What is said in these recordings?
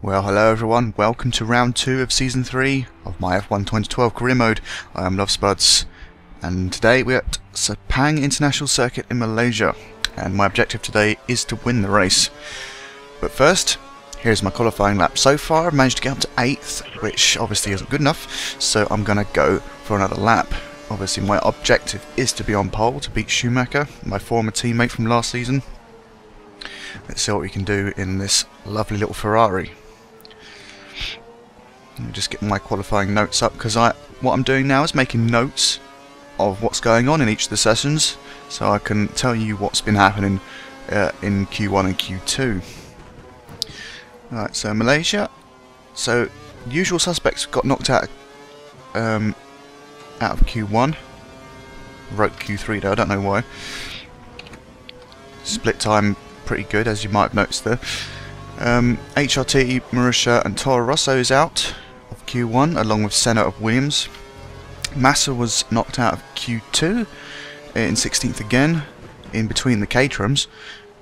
Well, hello everyone, welcome to round 2 of Season 3 of my F1 2012 career mode. I am Lovespuds, and today we're at Sepang International Circuit in Malaysia, and my objective today is to win the race. But first, here's my qualifying lap. So far I've managed to get up to 8th, which obviously isn't good enough, so I'm going to go for another lap. Obviously my objective is to be on pole, to beat Schumacher, my former teammate from last season. Let's see what we can do in this lovely little Ferrari. Let me just get my qualifying notes up, because what I'm doing now is making notes of what's going on in each of the sessions, so I can tell you what's been happening in Q1 and Q2. Right, so Malaysia. So usual suspects got knocked out of Q1. Wrote Q3 though, I don't know why. Split time pretty good, as you might have noticed there. HRT, Marussia and Toro Rosso is out of Q1 along with Senna of Williams. Massa was knocked out of Q2 in 16th again, in between the Caterhams,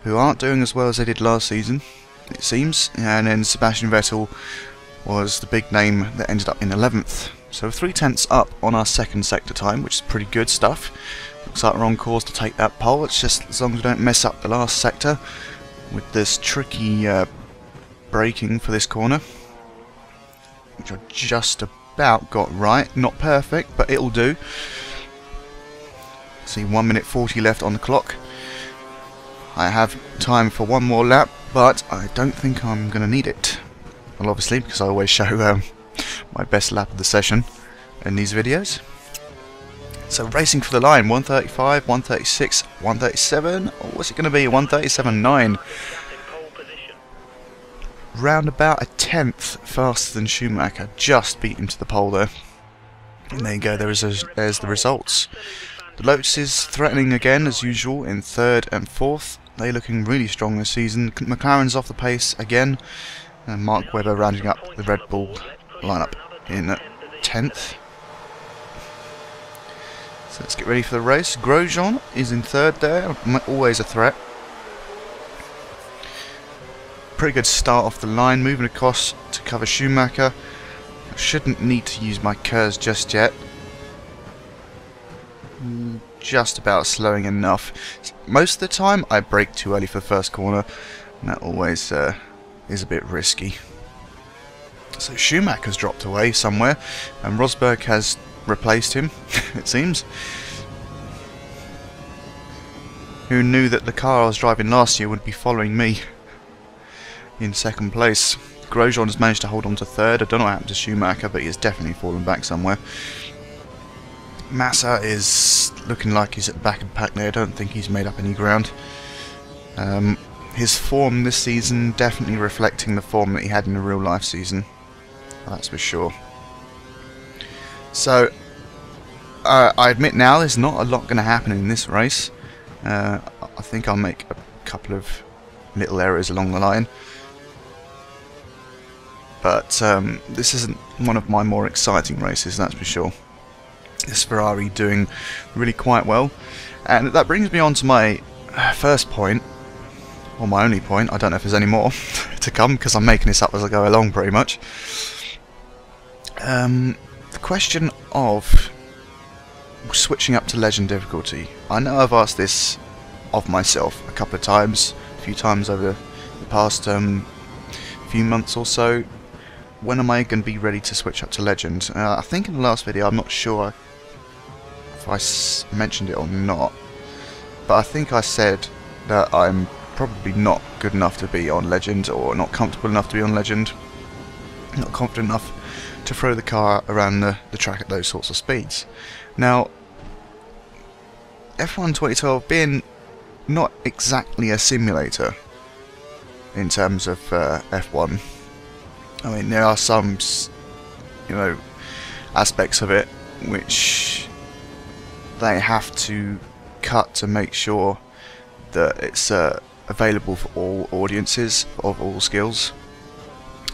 who aren't doing as well as they did last season, it seems. And then Sebastian Vettel was the big name that ended up in 11th. So 3/10 up on our second sector time, which is pretty good stuff. Looks like we're on course to take that pole. It's just as long as we don't mess up the last sector with this tricky braking for this corner, which I just about got right. Not perfect, but it'll do. See, 1 minute 40 left on the clock. I have time for one more lap, but I don't think I'm going to need it. Well, obviously, because I always show my best lap of the session in these videos. So racing for the line, 135, 136, 137, or what's it going to be, 137.9. Round about a 10th faster than Schumacher, just beat him to the pole there. And there you go, there's the results. The Lotus is threatening again as usual in 3rd and 4th. They're looking really strong this season. McLaren's off the pace again, and Mark Webber rounding up the Red Bull lineup in 10th. So let's get ready for the race. Grosjean is in 3rd there, always a threat. Pretty good start off the line, moving across to cover Schumacher. I shouldn't need to use my KERS just yet. Just about slowing enough. Most of the time I brake too early for the first corner, and that always is a bit risky. So Schumacher's dropped away somewhere, and Rosberg has replaced him, it seems. Who knew that the car I was driving last year would be following me in 2nd place. Grosjean has managed to hold on to 3rd. I don't know what happened to Schumacher, but he has definitely fallen back somewhere. Massa is looking like he's at the back of the pack there. I don't think he's made up any ground. His form this season definitely reflecting the form that he had in the real life season. That's for sure. So, I admit now there's not a lot going to happen in this race. I think I'll make a couple of little errors along the line. But this isn't one of my more exciting races, that's for sure. This Ferrari doing really quite well. And that brings me on to my first point, or my only point. I don't know if there's any more to come, because I'm making this up as I go along pretty much. The question of switching up to Legend difficulty. I know I've asked this of myself a couple of times, a few times over the past few months or so. When am I going to be ready to switch up to Legend? I think in the last video, I'm not sure if I mentioned it or not, but I think I said that I'm probably not good enough to be on Legend, or not comfortable enough to be on Legend, not confident enough to throw the car around the track at those sorts of speeds. Now, F1 2012 being not exactly a simulator in terms of F1, I mean, there are some, aspects of it which they have to cut to make sure that it's available for all audiences of all skills.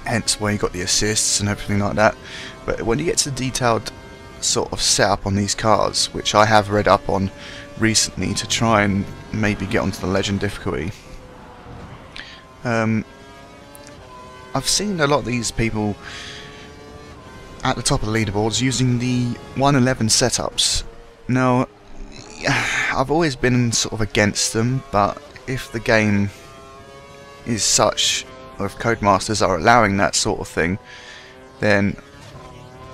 Hence why you got the assists and everything like that. But when you get to the detailed sort of setup on these cars, which I have read up on recently to try and maybe get onto the Legend difficulty, I've seen a lot of these people at the top of the leaderboards using the 111 setups. Now, I've always been sort of against them, but if the game is such, or if Codemasters are allowing that sort of thing, then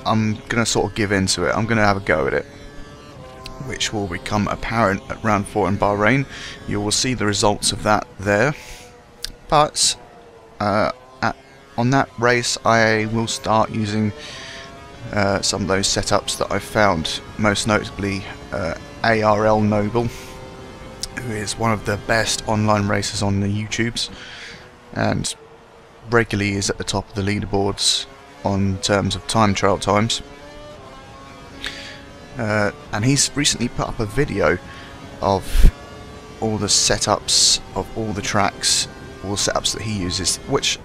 I'm going to sort of give in to it. I'm going to have a go at it, which will become apparent at round 4 in Bahrain. You will see the results of that there. But on that race I will start using some of those setups that I've found, most notably ARL Noble, who is one of the best online racers on the YouTubes and regularly is at the top of the leaderboards on terms of time trial times. And he's recently put up a video of all the setups of all the tracks, all the setups that he uses, which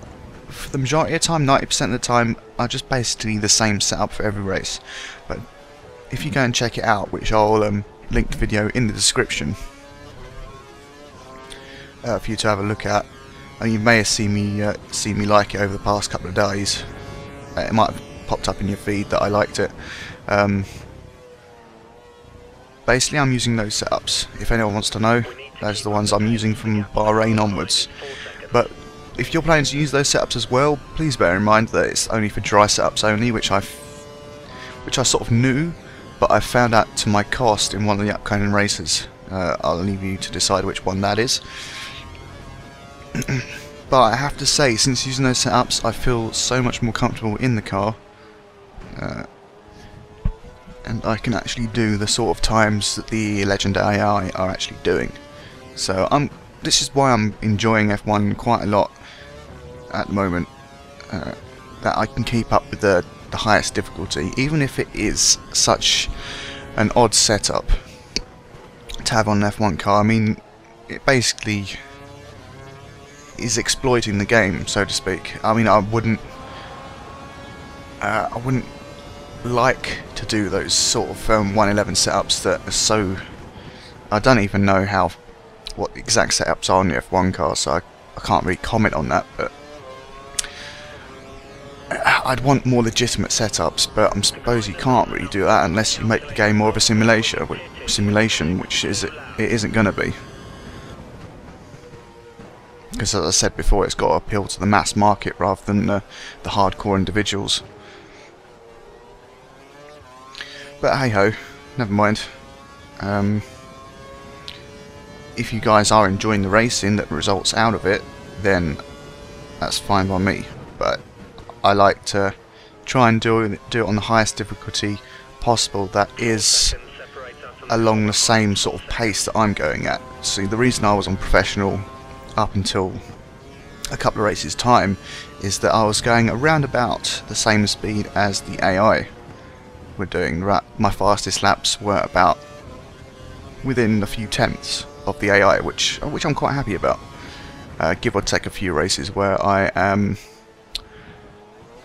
for the majority of the time, 90% of the time, are just basically the same setup for every race. But if you go and check it out, which I'll link the video in the description for you to have a look at, and you may have seen me like it over the past couple of days. It might have popped up in your feed that I liked it. Basically, I'm using those setups. If anyone wants to know, those are the ones I'm using from Bahrain onwards. But if you're planning to use those setups as well, please bear in mind that it's only for dry setups only, which I sort of knew, but I found out to my cost in one of the upcoming races. I'll leave you to decide which one that is. But I have to say, since using those setups, I feel so much more comfortable in the car, and I can actually do the sort of times that the Legend AI are actually doing. So this is why I'm enjoying F1 quite a lot at the moment, that I can keep up with the highest difficulty, even if it is such an odd setup to have on an F1 car. I mean, it basically is exploiting the game, so to speak. I mean, I wouldn't like to do those sort of 111 setups that are so... I don't even know what the exact setups are on the F1 car, so I can't really comment on that, but I'd want more legitimate setups, but I suppose you can't really do that unless you make the game more of a simulation, which it isn't going to be. Because as I said before, it's got to appeal to the mass market rather than the hardcore individuals. But hey ho, never mind. If you guys are enjoying the racing that results out of it, then that's fine by me. But I like to try and do it on the highest difficulty possible that is along the same sort of pace that I'm going at. See, the reason I was on professional up until a couple of races time is that I was going around about the same speed as the AI were doing. My fastest laps were about within a few tenths of the AI, which I'm quite happy about. Give or take a few races where I am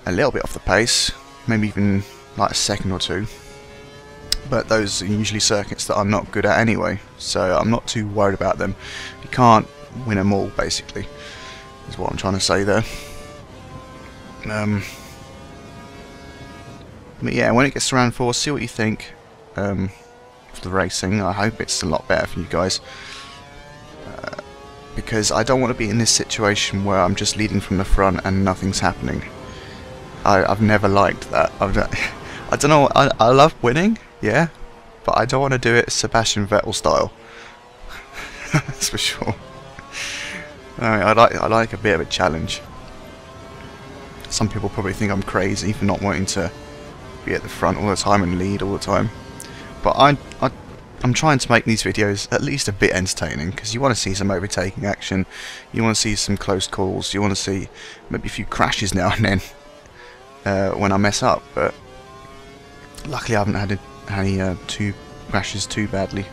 a little bit off the pace, maybe even like a second or two, but those are usually circuits that I'm not good at anyway, so I'm not too worried about them. You can't win them all, basically, is what I'm trying to say there. But yeah, when it gets to round 4, see what you think of the racing. I hope it's a lot better for you guys, because I don't want to be in this situation where I'm just leading from the front and nothing's happening. I've never liked that. I don't know, I love winning, yeah, but I don't want to do it Sebastian Vettel style. That's for sure. I like a bit of a challenge. Some people probably think I'm crazy for not wanting to be at the front all the time and lead all the time, but I'm trying to make these videos at least a bit entertaining, because you want to see some overtaking action, you want to see some close calls, you want to see maybe a few crashes now and then when I mess up. But luckily I haven't had any two crashes too badly.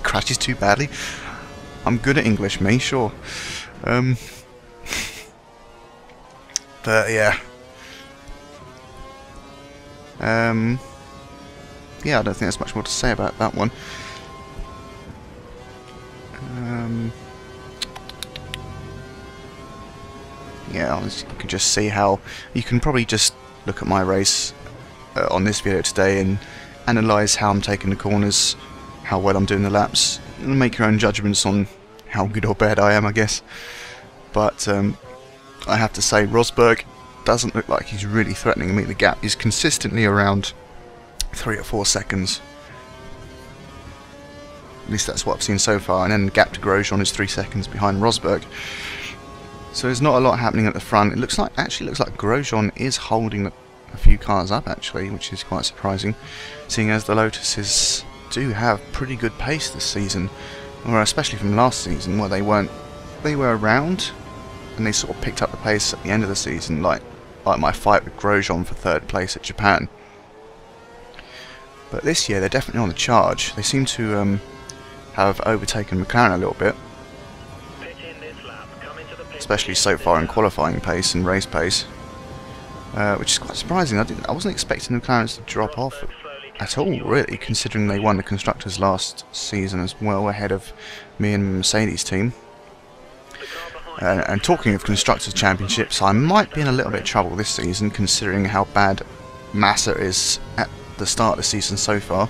Crashes too badly. I'm good at English, me, sure. But yeah. Yeah, I don't think there's much more to say about that one. yeah, you can just see how you can probably just look at my race on this video today and analyse how I'm taking the corners, how well I'm doing the laps, and make your own judgments on how good or bad I am, I guess. But I have to say, Rosberg doesn't look like he's really threatening me. The gap is consistently around 3 or 4 seconds. At least that's what I've seen so far, and then the gap to Grosjean is 3 seconds behind Rosberg. So there's not a lot happening at the front. It looks like Grosjean is holding a few cars up actually, which is quite surprising, seeing as the Lotuses do have pretty good pace this season, or especially from last season where they were around and they sort of picked up the pace at the end of the season, like my fight with Grosjean for 3rd place at Japan. But this year they're definitely on the charge. They seem to have overtaken McLaren a little bit, especially so far in qualifying pace and race pace, which is quite surprising. I wasn't expecting the McLarens to drop off at all, really, considering they won the Constructors last season as well, ahead of me and the Mercedes team. And talking of Constructors Championships, I might be in a little bit of trouble this season, considering how bad Massa is at the start of the season so far.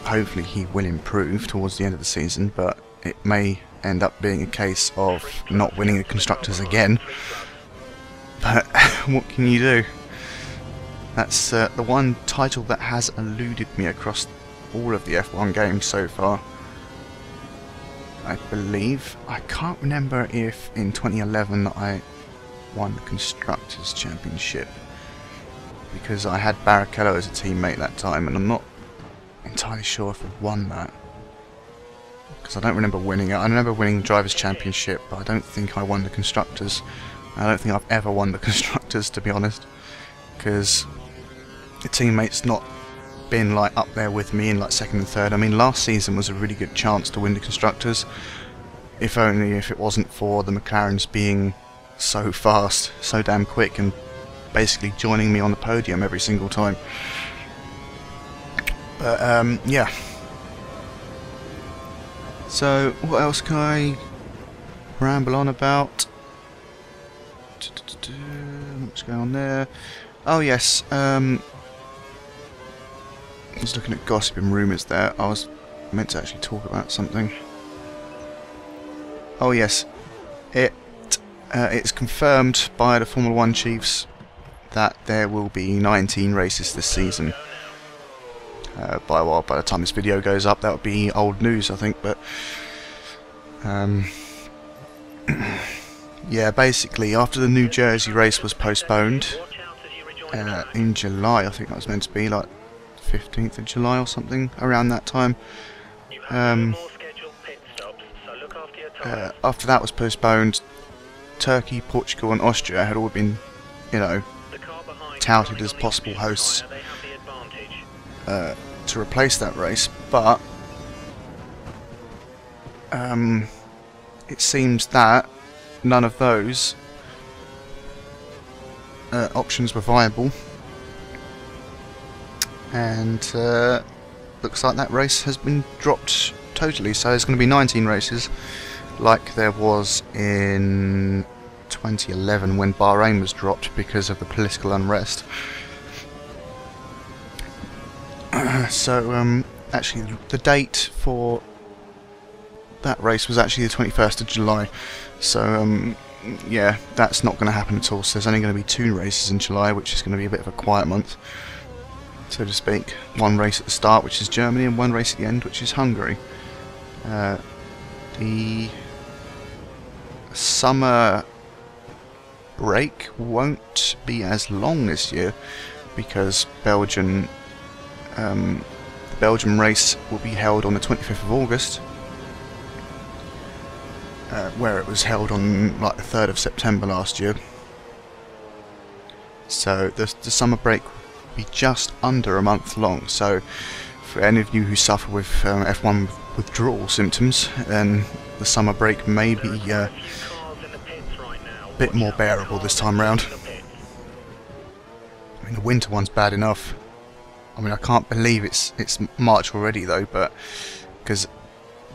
Hopefully he will improve towards the end of the season, but it may end up being a case of not winning the Constructors again. But what can you do? That's the one title that has eluded me across all of the F1 games so far, I believe. I can't remember if in 2011 I won the Constructors Championship, because I had Barrichello as a teammate that time, and I'm not entirely sure if I won that, because I don't remember winning it. I remember winning the Drivers' Championship, but I don't think I won the Constructors. I don't think I've ever won the Constructors, to be honest, because the teammate's not been like up there with me in like 2nd and 3rd. I mean, last season was a really good chance to win the Constructors, if only if it wasn't for the McLarens being so fast, so damn quick, and basically joining me on the podium every single time. But yeah. So what else can I ramble on about? What's going on there? Oh yes, I was looking at gossip and rumours there. I was meant to actually talk about something. Oh yes, it's confirmed by the Formula 1 chiefs that there will be 19 races this season. By the time this video goes up, that would be old news, I think. But yeah, basically, after the New Jersey race was postponed in July, I think that was meant to be like 15th of July or something, around that time. After that was postponed, Turkey, Portugal and Austria had all been, you know, touted as possible hosts to replace that race, but it seems that none of those options were viable, and looks like that race has been dropped totally. So there's going to be 19 races, like there was in 2011 when Bahrain was dropped because of the political unrest. So actually the date for that race was actually the 21st of July. So yeah, that's not going to happen at all. So there's only going to be 2 races in July, which is going to be a bit of a quiet month, so to speak. 1 race at the start, which is Germany, and 1 race at the end, which is Hungary. The summer break won't be as long this year, because the Belgium race will be held on the 25th of August, where it was held on like the 3rd of September last year. So the summer break will be just under a month long. So for any of you who suffer with F1 withdrawal symptoms, then the summer break may be a bit more bearable this time round. I mean, the winter one's bad enough. I mean, I can't believe it's March already though, but because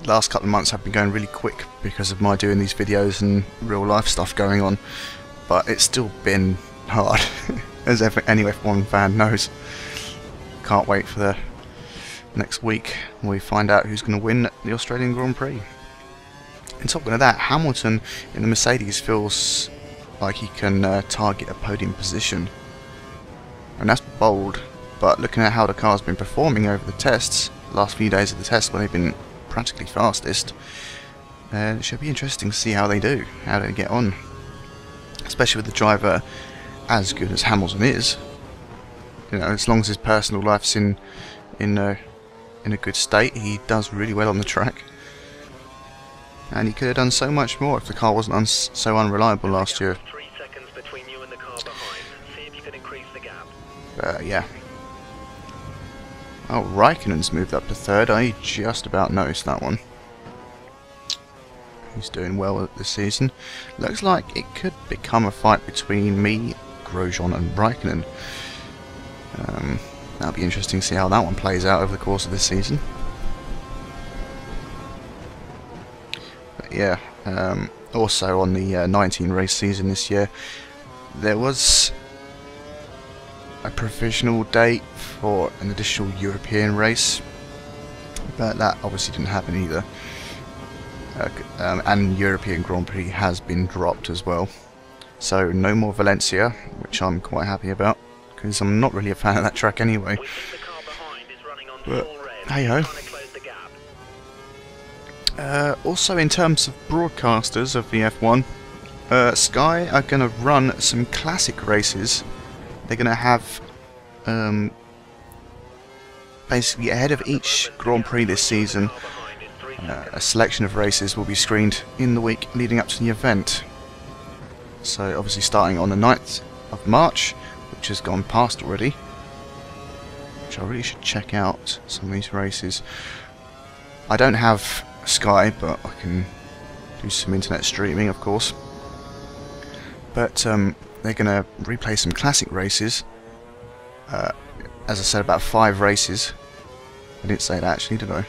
the last couple of months have been going really quick because of my doing these videos and real life stuff going on. but it's still been hard, as any F1 fan knows. Can't wait for the next week when we find out who's going to win the Australian Grand Prix. And talking of that, Hamilton in the Mercedes feels like he can target a podium position, and that's bold. But looking at how the car's been performing over the tests, last few days of the test when they've been practically fastest, it should be interesting to see how they do, how they get on, especially with the driver as good as Hamilton is. You know, as long as his personal life's in a good state, he does really well on the track. And he could have done so much more if the car wasn't so unreliable last year. 3 seconds between you and the car behind. See if you can increase the gap. Yeah. Oh, Raikkonen's moved up to third. I just about noticed that one. He's doing well this season. Looks like it could become a fight between me, Grosjean and Raikkonen. That'll be interesting to see how that one plays out over the course of this season. But yeah, also on the 19 race season this year, there was a provisional date for an additional European race, but that obviously didn't happen either. And European Grand Prix has been dropped as well, so no more Valencia, which I'm quite happy about, because I'm not really a fan of that track anyway. But hey ho. Also, in terms of broadcasters of the F1, Sky are going to run some classic races. They're going to have basically ahead of each Grand Prix this season, a selection of races will be screened in the week leading up to the event. So obviously starting on the 9th of March, which has gone past already, which I really should check out some of these races. I don't have Sky, but I can do some internet streaming, of course. But they're going to replay some classic races. As I said, about 5 races. I didn't say that actually, did I?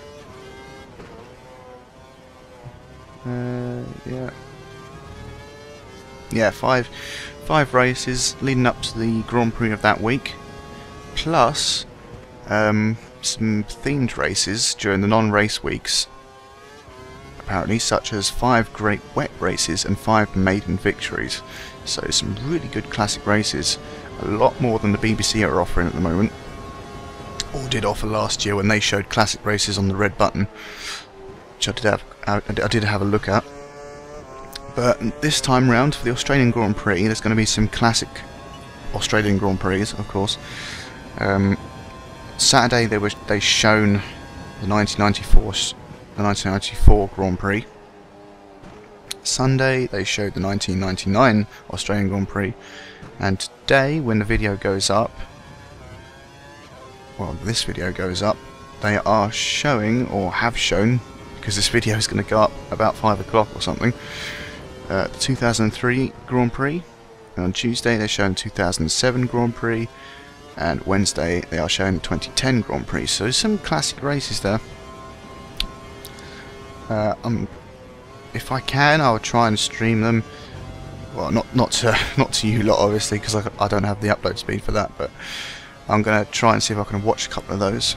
Yeah, five races leading up to the Grand Prix of that week, plus some themed races during the non-race weeks, apparently, such as 5 great wet races and 5 maiden victories. So some really good classic races, a lot more than the BBC are offering at the moment, or did offer last year when they showed classic races on the red button, which I did have a look at. But this time round for the Australian Grand Prix, there's going to be some classic Australian Grand Prix, of course. Saturday they shown the 1994 Grand Prix. Sunday they showed the 1999 Australian Grand Prix, and today, when the video goes up, well, this video goes up, they are showing, or have shown, because this video is going to go up about 5 o'clock or something, the 2003 Grand Prix. And on Tuesday they're showing 2007 Grand Prix, and Wednesday they are showing the 2010 Grand Prix. So some classic races there. If I can, I'll try and stream them. Well, not to you lot, obviously, because I don't have the upload speed for that. But I'm gonna try and see if I can watch a couple of those,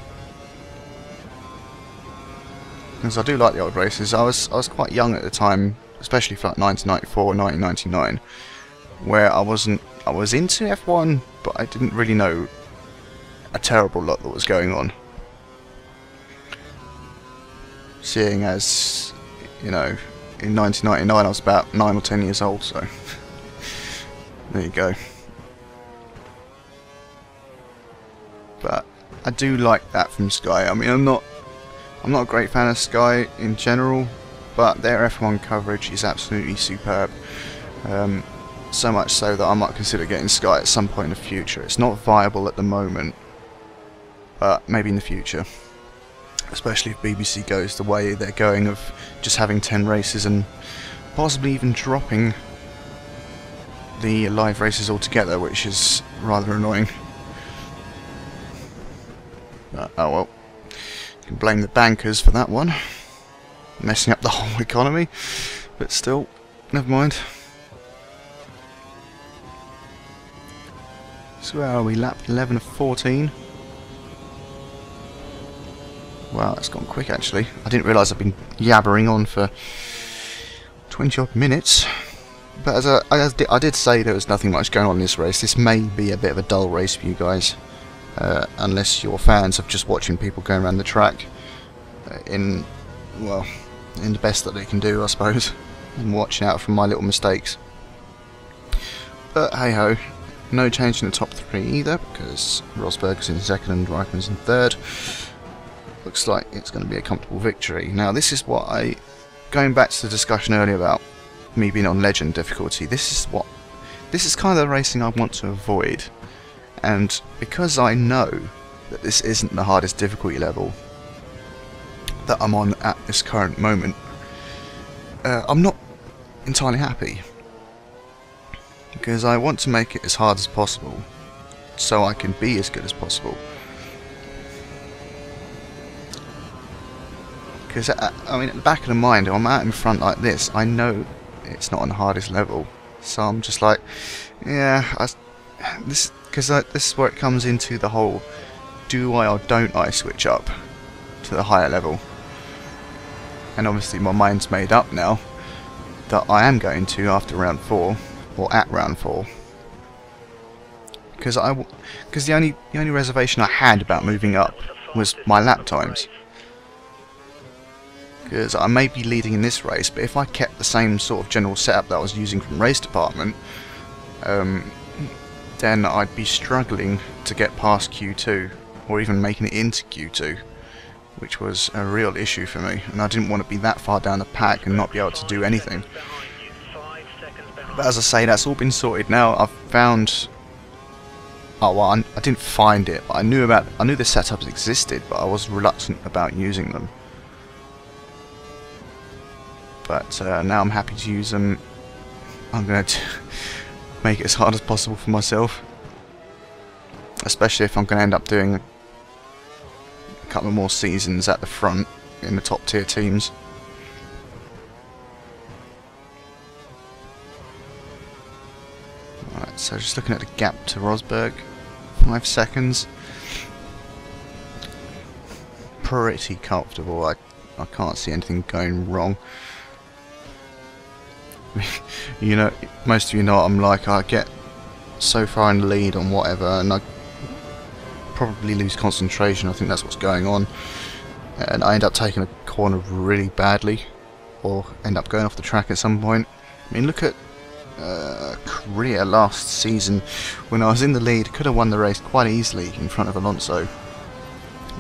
because I do like the old races. I was quite young at the time, especially for like 1994 and 1999, where I was into F1, but I didn't really know a terrible lot that was going on. Seeing as, you know, in 1999 I was about 9 or 10 years old, so there you go. But I do like that from Sky. I mean, I'm not a great fan of Sky in general, but their F1 coverage is absolutely superb. So much so that I might consider getting Sky at some point in the future. It's not viable at the moment, but maybe in the future. Especially if BBC goes the way they're going of just having 10 races and possibly even dropping the live races altogether, which is rather annoying. But, oh well. You can blame the bankers for that one, messing up the whole economy, but still, never mind. So where are we? Lap 11 of 14. Wow, that's gone quick actually. I didn't realise I've been yabbering on for 20 odd minutes. But as I did say, there was nothing much going on in this race. This may be a bit of a dull race for you guys, unless you're fans of just watching people going around the track in the best that they can do, I suppose, and watching out from my little mistakes. But hey ho, no change in the top three either, because Rosberg is in second and Raikkonen's in third. Looks like it's going to be a comfortable victory. Now this is what going back to the discussion earlier about me being on legend difficulty, this is kind of the racing I want to avoid, and because I know that this isn't the hardest difficulty level that I'm on at this current moment, I'm not entirely happy, because I want to make it as hard as possible so I can be as good as possible. Because I mean, at the back of the mind, if I'm out in front like this, I know it's not on the hardest level, so I'm just like, yeah, this is where it comes into the whole do I or don't I switch up to the higher level. And obviously my mind's made up now that I am going to after round 4, or at round 4, because the only reservation I had about moving up was my lap times. Because I may be leading in this race, but if I kept the same sort of general setup that I was using from race department, then I'd be struggling to get past Q2, or even making it into Q2, which was a real issue for me, and I didn't want to be that far down the pack and not be able to do anything. But as I say, that's all been sorted now. I've found... oh well, I didn't find it, but I knew the setups existed, but I was reluctant about using them. But now I'm happy to use them. I'm going to make it as hard as possible for myself, especially if I'm going to end up doing a couple of more seasons at the front in the top tier teams. Alright, so just looking at the gap to Rosberg, 5 seconds. Pretty comfortable. I can't see anything going wrong. You know, most of you know what I'm like. I get so far in the lead on whatever, and I probably lose concentration. I think that's what's going on, and I end up taking a corner really badly, or end up going off the track at some point. I mean, look at Korea last season when I was in the lead. Could have won the race quite easily in front of Alonso,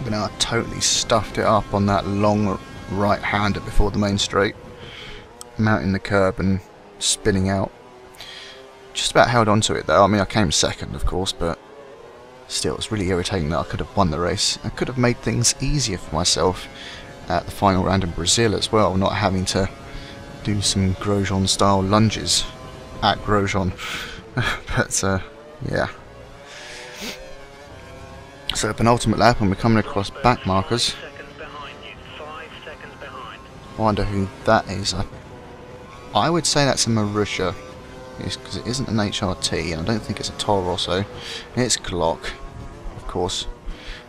but now I totally stuffed it up on that long right hander before the main straight, mounting the curb and spinning out. Just about held on to it though. I mean, I came second of course, but still it's really irritating that I could have won the race. I could have made things easier for myself at the final round in Brazil as well, not having to do some Grosjean style lunges at Grosjean. But yeah. So penultimate lap and we're coming across back markers. I wonder who that is. I would say that's a Marussia, because it isn't an HRT, and I don't think it's a Toro Rosso. It's Glock, of course.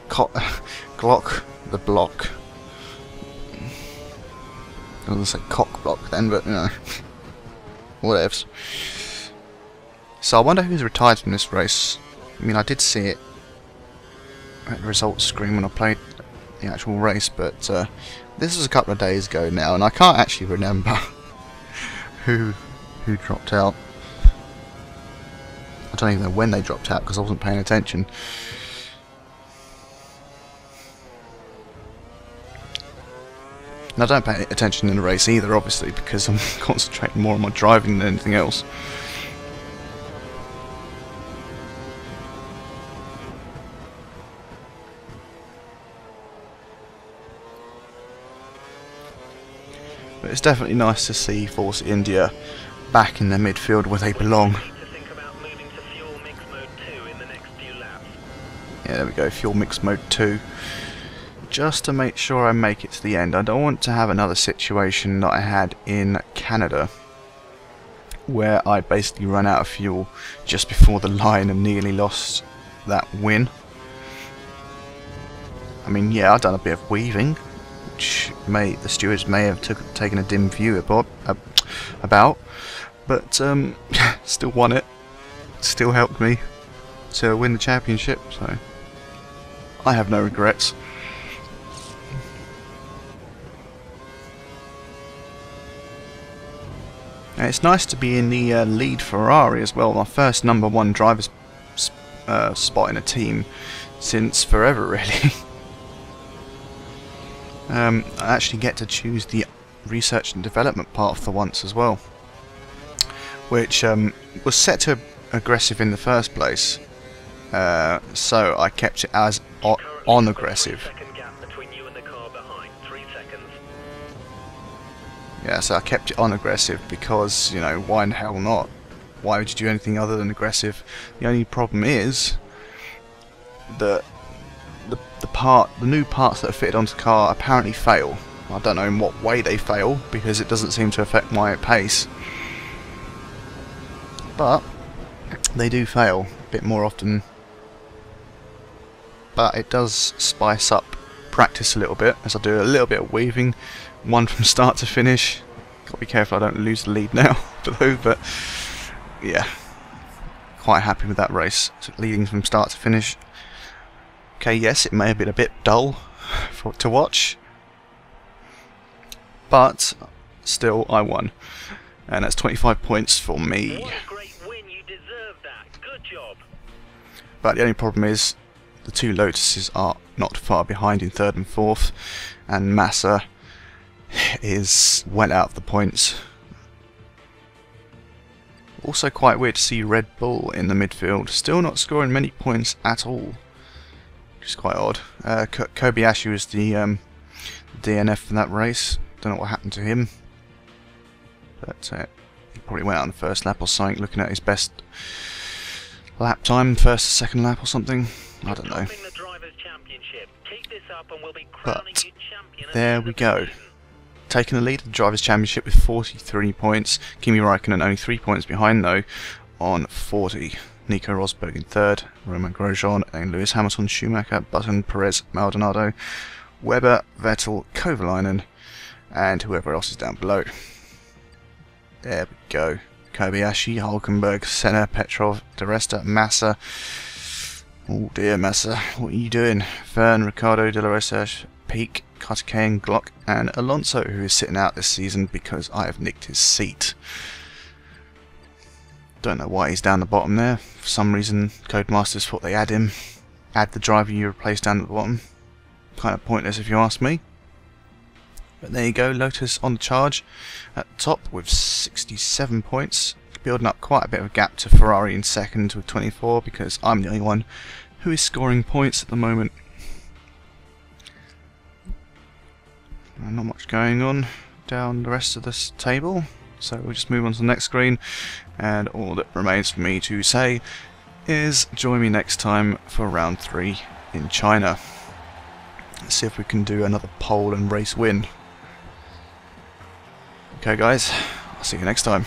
Glock the block. I was going to say cock block then, but you know, whatevs. So I wonder who's retired from this race. I mean, I did see it at the results screen when I played the actual race, but this was a couple of days ago now, and I can't actually remember who dropped out. I don't even know when they dropped out because I wasn't paying attention. And I don't pay attention in the race either, obviously, because I'm concentrating more on my driving than anything else. But it's definitely nice to see Force India back in the midfield where they belong. Yeah, there we go, fuel mix mode 2. Just to make sure I make it to the end. I don't want to have another situation that I had in Canada, where I basically ran out of fuel just before the line and nearly lost that win. I mean, yeah, I've done a bit of weaving, which the stewards may have taken a dim view about, but still won it. Still helped me to win the championship, so I have no regrets. And it's nice to be in the lead Ferrari as well. My first #1 driver's spot in a team since forever, really. I actually get to choose the research and development path for once as well, which was set to aggressive in the first place, so I kept it as on aggressive. Yeah, so I kept it on aggressive because, you know, why in the hell not? Why would you do anything other than aggressive? The only problem is that the new parts that are fitted onto the car apparently fail. I don't know in what way they fail, because it doesn't seem to affect my pace. But they do fail a bit more often. But it does spice up practice a little bit, as I do a little bit of weaving, one from start to finish. Got to be careful I don't lose the lead now, but yeah, quite happy with that race, leading from start to finish. Okay, yes, it may have been a bit dull to watch, but still I won, and that's 25 points for me. What a great win, you deserve that. Good job. But the only problem is the two Lotuses are not far behind in 3rd and 4th, and Massa is well out of the points. Also quite weird to see Red Bull in the midfield, still not scoring many points at all, which is quite odd. Kobayashi was the DNF for that race. Don't know what happened to him, but he probably went out on the first lap or something, looking at his best lap time, first or second lap or something. I don't know. But there we go. Taking the lead of the Drivers' Championship with 43 points. Kimi Raikkonen only 3 points behind though on 40. Nico Rosberg in 3rd, Romain Grosjean and Lewis Hamilton, Schumacher, Button, Perez, Maldonado, Webber, Vettel, Kovalainen, and whoever else is down below. There we go. Kobayashi, Hulkenberg, Senna, Petrov, De Resta, Massa. Oh dear, Massa, what are you doing? Verne, Ricciardo, De La Rosa, Peak, Kartikeyan, Glock, and Alonso, who is sitting out this season because I have nicked his seat. Don't know why he's down the bottom there. For some reason, Codemasters thought they add the driver you replaced down at the bottom. Kind of pointless if you ask me. But there you go, Lotus on the charge at the top with 67 points. Building up quite a bit of a gap to Ferrari in 2nd with 24, because I'm the only one who is scoring points at the moment. Not much going on down the rest of this table, so we'll just move on to the next screen, and all that remains for me to say is join me next time for round 3 in China. Let's see if we can do another pole and race win. Okay guys, I'll see you next time.